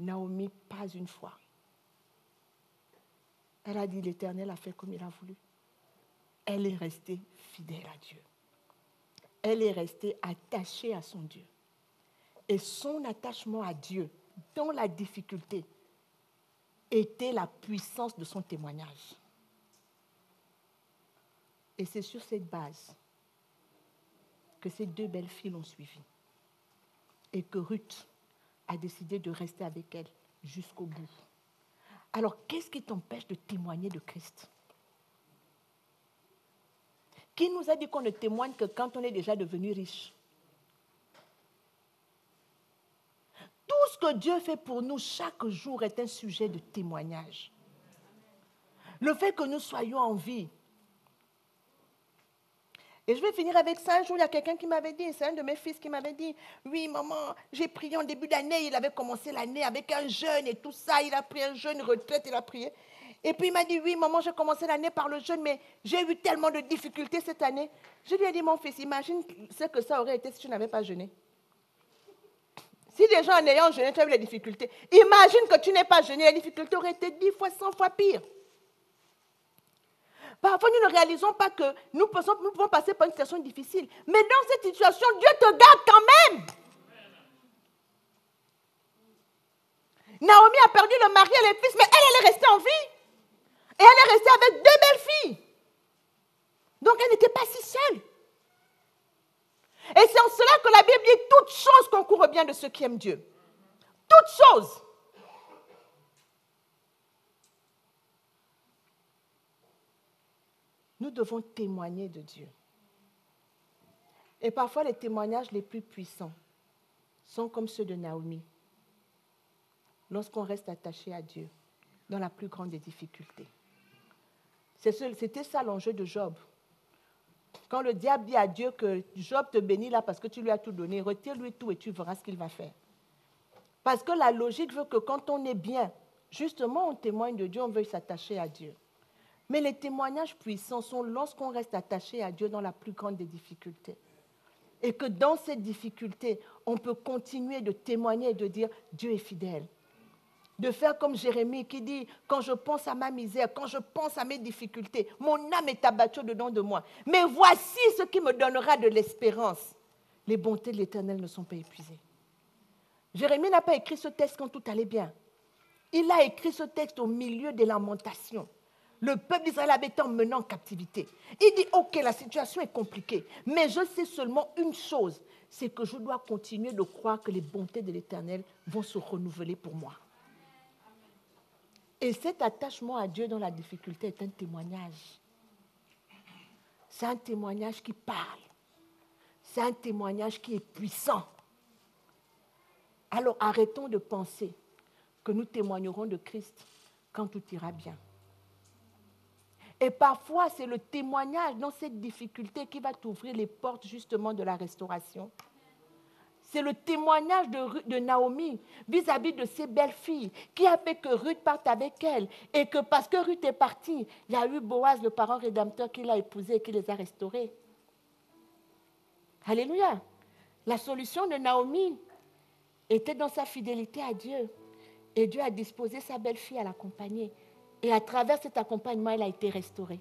Naomi, pas une fois. Elle a dit, l'Éternel a fait comme il a voulu. Elle est restée fidèle à Dieu. Elle est restée attachée à son Dieu. Et son attachement à Dieu, dans la difficulté, était la puissance de son témoignage. Et c'est sur cette base que ces deux belles filles l'ont suivi. Et que Ruth a décidé de rester avec elle jusqu'au bout. Alors, qu'est-ce qui t'empêche de témoigner de Christ? Qui nous a dit qu'on ne témoigne que quand on est déjà devenu riche? Tout ce que Dieu fait pour nous chaque jour est un sujet de témoignage. Le fait que nous soyons en vie Et je vais finir avec ça. Un jour, il y a quelqu'un qui m'avait dit, c'est un de mes fils qui m'avait dit, oui, maman, j'ai prié en début d'année. Il avait commencé l'année avec un jeûne et tout ça. Il a pris un jeûne, retraite, il a prié. Et puis il m'a dit, oui, maman, j'ai commencé l'année par le jeûne, mais j'ai eu tellement de difficultés cette année. Je lui ai dit, mon fils, imagine ce que ça aurait été si tu n'avais pas jeûné. Si déjà en ayant jeûné, tu as eu les difficultés, imagine que tu n'aies pas jeûné, les difficultés auraient été 10 fois, 100 fois pires. Parfois, nous ne réalisons pas que nous pouvons passer par une situation difficile. Mais dans cette situation, Dieu te garde quand même. Naomi a perdu le mari et les fils, mais elle est restée en vie. Et elle est restée avec 2 belles filles. Donc, elle n'était pas si seule. Et c'est en cela que la Bible dit « Toutes choses concourent bien de ceux qui aiment Dieu ». Toutes choses. Nous devons témoigner de Dieu. Et parfois, les témoignages les plus puissants sont comme ceux de Naomi. Lorsqu'on reste attaché à Dieu, dans la plus grande des difficultés. C'était ça l'enjeu de Job. Quand le diable dit à Dieu que Job te bénit là parce que tu lui as tout donné, retire-lui tout et tu verras ce qu'il va faire. Parce que la logique veut que quand on est bien, justement on témoigne de Dieu, on veut s'attacher à Dieu. Mais les témoignages puissants sont lorsqu'on reste attaché à Dieu dans la plus grande des difficultés. Et que dans cette difficulté, on peut continuer de témoigner et de dire Dieu est fidèle. De faire comme Jérémie qui dit, quand je pense à ma misère, quand je pense à mes difficultés, mon âme est abattue dedans de moi. Mais voici ce qui me donnera de l'espérance. Les bontés de l'Éternel ne sont pas épuisées. Jérémie n'a pas écrit ce texte quand tout allait bien. Il a écrit ce texte au milieu des lamentations. Le peuple d'Israël avait été emmené en captivité. Il dit, ok, la situation est compliquée, mais je sais seulement une chose, c'est que je dois continuer de croire que les bontés de l'Éternel vont se renouveler pour moi. Et cet attachement à Dieu dans la difficulté est un témoignage. C'est un témoignage qui parle. C'est un témoignage qui est puissant. Alors arrêtons de penser que nous témoignerons de Christ quand tout ira bien. Et parfois, c'est le témoignage dans cette difficulté qui va t'ouvrir les portes justement de la restauration. C'est le témoignage de Naomi vis-à-vis de ses belles-filles qui a fait que Ruth parte avec elle. Et que parce que Ruth est partie, il y a eu Boaz, le parent rédempteur, qui l'a épousée et qui les a restaurées. Alléluia. La solution de Naomi était dans sa fidélité à Dieu. Et Dieu a disposé sa belle-fille à l'accompagner. Et à travers cet accompagnement, elle a été restaurée.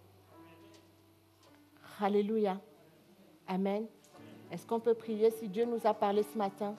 Alléluia. Amen. Est-ce qu'on peut prier si Dieu nous a parlé ce matin?